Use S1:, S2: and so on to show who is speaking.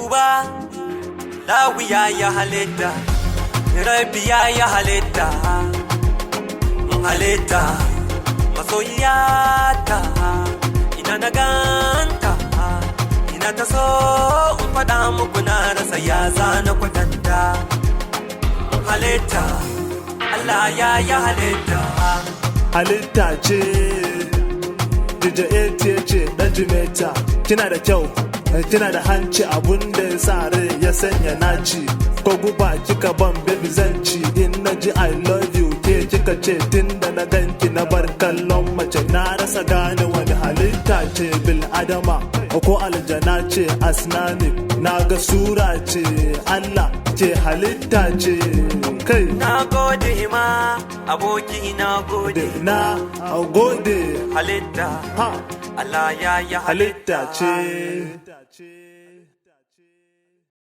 S1: duba lawiya ya halitta Rabbi ya halitta halitta masoyiyata ina na ganta ina ta so in faɗa muku na rasa ya zana kwatanta halitta Allah ya halitta
S2: halitta ce DJ ce dan Jimeta kina da kyau kina da hanci abun da ya sa rai ya sanya naci ko guba kika ban baby zanci in naji I love you ke kika ce tunda na ganki na bar kallon mace na rasa gane wani halitta ce bil adama ko aljana ce asnani na ga sura ce Allah ce halitta ce kai
S1: na gode ma aboki na gode
S2: na gode
S1: halitta
S2: ha
S1: Allah ya
S2: halitta ce